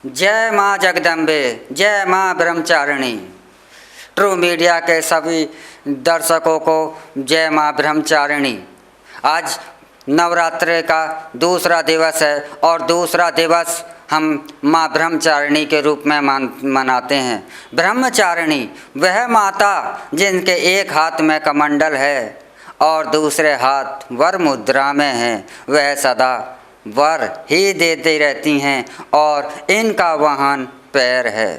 जय माँ जगदम्बे, जय माँ ब्रह्मचारिणी। ट्रू मीडिया के सभी दर्शकों को जय माँ ब्रह्मचारिणी। आज नवरात्रि का दूसरा दिवस है और दूसरा दिवस हम माँ ब्रह्मचारिणी के रूप में मनाते हैं। ब्रह्मचारिणी वह माता जिनके एक हाथ में कमंडल है और दूसरे हाथ वर मुद्रा में है। वह सदा वर ही देती रहती हैं और इनका वाहन पैर है।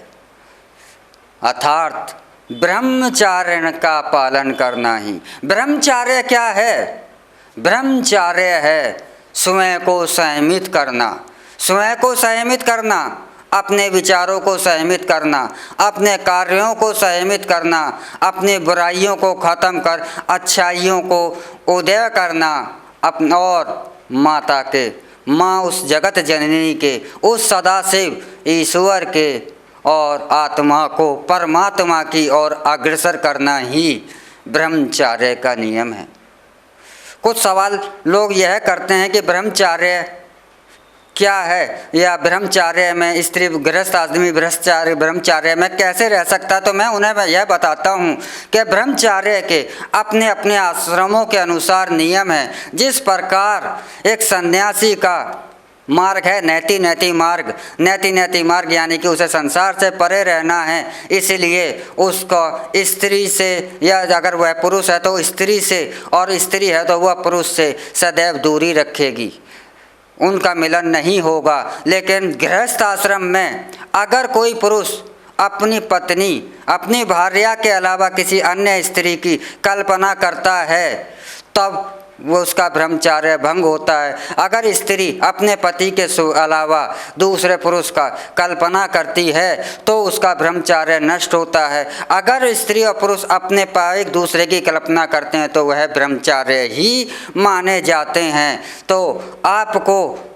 अर्थात ब्रह्मचार्य का पालन करना ही ब्रह्मचार्य क्या है? ब्रह्मचार्य है स्वयं को संयमित करना, स्वयं को संयमित करना, अपने विचारों को संयमित करना, अपने कार्यों को संयमित करना, अपनी बुराइयों को ख़त्म कर अच्छाइयों को उदय करना, और माता के माँ उस जगत जननी के, उस सदाशिव ईश्वर के और आत्मा को परमात्मा की ओर अग्रसर करना ही ब्रह्मचार्य का नियम है। कुछ सवाल लोग यह करते हैं कि ब्रह्मचार्य क्या है, या ब्रह्मचार्य में स्त्री गृहस्थ आदमी ब्रह्मचार्य में कैसे रह सकता है। तो मैं उन्हें यह बताता हूँ कि ब्रह्मचार्य के अपने अपने आश्रमों के अनुसार नियम है। जिस प्रकार एक सन्यासी का मार्ग है नैति मार्ग, नैति मार्ग यानी कि उसे संसार से परे रहना है, इसलिए उसको स्त्री से, या अगर वह पुरुष है तो स्त्री से, और स्त्री है तो वह पुरुष से सदैव दूरी रखेगी, उनका मिलन नहीं होगा। लेकिन गृहस्थ आश्रम में अगर कोई पुरुष अपनी पत्नी, अपनी भार्या के अलावा किसी अन्य स्त्री की कल्पना करता है तब वो उसका ब्रह्मचार्य भंग होता है। अगर स्त्री अपने पति के अलावा दूसरे पुरुष का कल्पना करती है तो उसका ब्रह्मचार्य नष्ट होता है। अगर स्त्री और पुरुष अपने एक दूसरे की कल्पना करते हैं तो वह ब्रह्मचार्य ही माने जाते हैं। तो आपको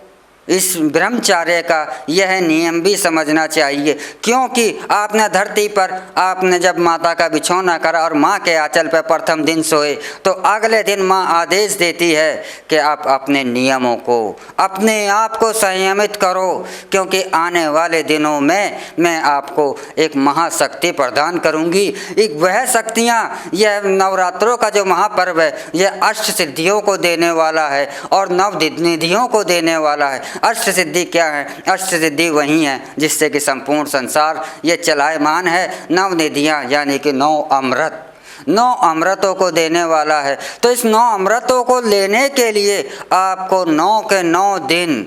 इस ब्रह्मचार्य का यह नियम भी समझना चाहिए, क्योंकि आपने धरती पर आपने जब माता का बिछौना करा और माँ के आंचल पर प्रथम दिन सोए तो अगले दिन माँ आदेश देती है कि आप अपने नियमों को, अपने आप को संयमित करो, क्योंकि आने वाले दिनों में मैं आपको एक महाशक्ति प्रदान करूँगी। एक वह शक्तियाँ, यह नवरात्रों का जो महापर्व है यह अष्ट सिद्धियों को देने वाला है और नव निधियों को देने वाला है। अष्ट सिद्धि क्या है? अष्ट सिद्धि वही है जिससे कि संपूर्ण संसार ये चलायमान है। नव निधियाँ यानी कि 9 अमृत, 9 अमृतों को देने वाला है। तो इस 9 अमृतों को लेने के लिए आपको 9 के 9 दिन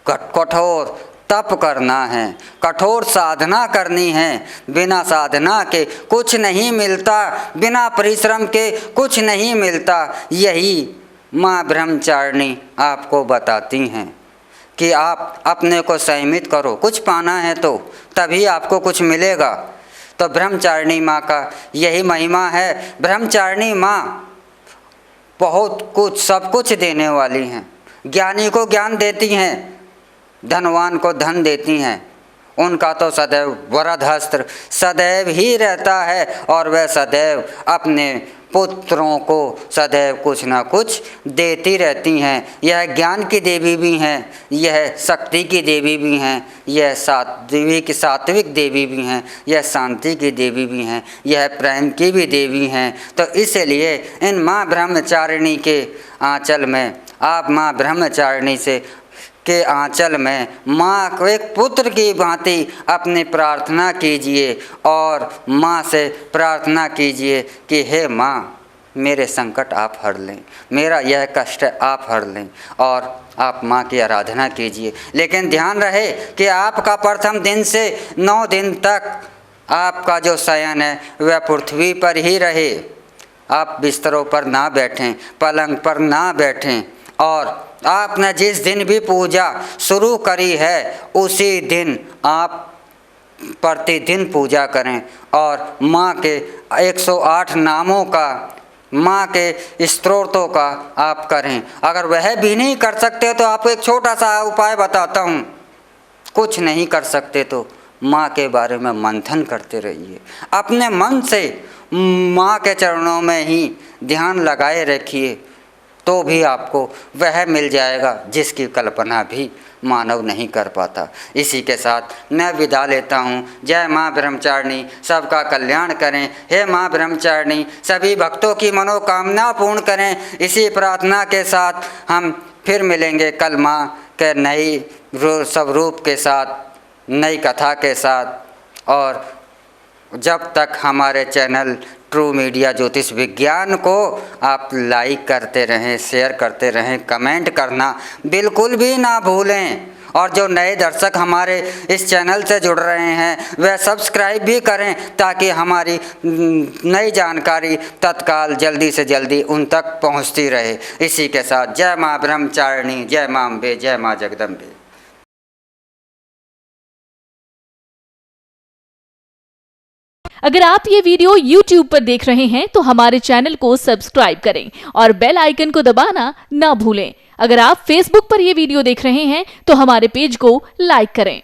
कठोर तप करना है, कठोर साधना करनी है। बिना साधना के कुछ नहीं मिलता, बिना परिश्रम के कुछ नहीं मिलता। यही माँ ब्रह्मचारिणी आपको बताती हैं कि आप अपने को संयमित करो, कुछ पाना है तो तभी आपको कुछ मिलेगा। तो ब्रह्मचारिणी माँ का यही महिमा है। ब्रह्मचारिणी माँ बहुत कुछ, सब कुछ देने वाली हैं। ज्ञानी को ज्ञान देती हैं, धनवान को धन देती हैं। उनका तो सदैव वरद हस्त्र सदैव ही रहता है और वह सदैव अपने पुत्रों को सदैव कुछ ना कुछ देती रहती हैं। यह ज्ञान की देवी भी हैं, यह शक्ति की देवी भी हैं, यह सात्विक देवी भी हैं, यह शांति की देवी भी हैं, यह प्रेम की भी देवी हैं। तो इसलिए इन माँ ब्रह्मचारिणी के आंचल में, आप माँ ब्रह्मचारिणी से के आंचल में माँ को एक पुत्र की भांति अपनी प्रार्थना कीजिए और माँ से प्रार्थना कीजिए कि हे माँ, मेरे संकट आप हर लें, मेरा यह कष्ट आप हर लें, और आप माँ की आराधना कीजिए। लेकिन ध्यान रहे कि आपका प्रथम दिन से 9 दिन तक आपका जो शयन है वह पृथ्वी पर ही रहे। आप बिस्तरों पर ना बैठें, पलंग पर ना बैठें, और आपने जिस दिन भी पूजा शुरू करी है उसी दिन आप प्रतिदिन पूजा करें और माँ के 108 नामों का, माँ के स्तोत्रों का आप करें। अगर वह भी नहीं कर सकते तो आपको एक छोटा सा उपाय बताता हूँ। कुछ नहीं कर सकते तो माँ के बारे में मंथन करते रहिए, अपने मन से माँ के चरणों में ही ध्यान लगाए रखिए, तो भी आपको वह मिल जाएगा जिसकी कल्पना भी मानव नहीं कर पाता। इसी के साथ मैं विदा लेता हूँ। जय माँ ब्रह्मचारिणी, सबका कल्याण करें। हे माँ ब्रह्मचारिणी, सभी भक्तों की मनोकामना पूर्ण करें। इसी प्रार्थना के साथ हम फिर मिलेंगे कल माँ के नई सब रूप के साथ, नई कथा के साथ। और जब तक हमारे चैनल ट्रू मीडिया ज्योतिष विज्ञान को आप लाइक करते रहें, शेयर करते रहें, कमेंट करना बिल्कुल भी ना भूलें। और जो नए दर्शक हमारे इस चैनल से जुड़ रहे हैं वह सब्सक्राइब भी करें, ताकि हमारी नई जानकारी तत्काल जल्दी से जल्दी उन तक पहुंचती रहे। इसी के साथ जय माँ ब्रह्मचारिणी, जय माँ अम्बे, जय माँ जगदम्बे। अगर आप ये वीडियो YouTube पर देख रहे हैं तो हमारे चैनल को सब्सक्राइब करें और बेल आइकन को दबाना ना भूलें। अगर आप Facebook पर ये वीडियो देख रहे हैं तो हमारे पेज को लाइक करें।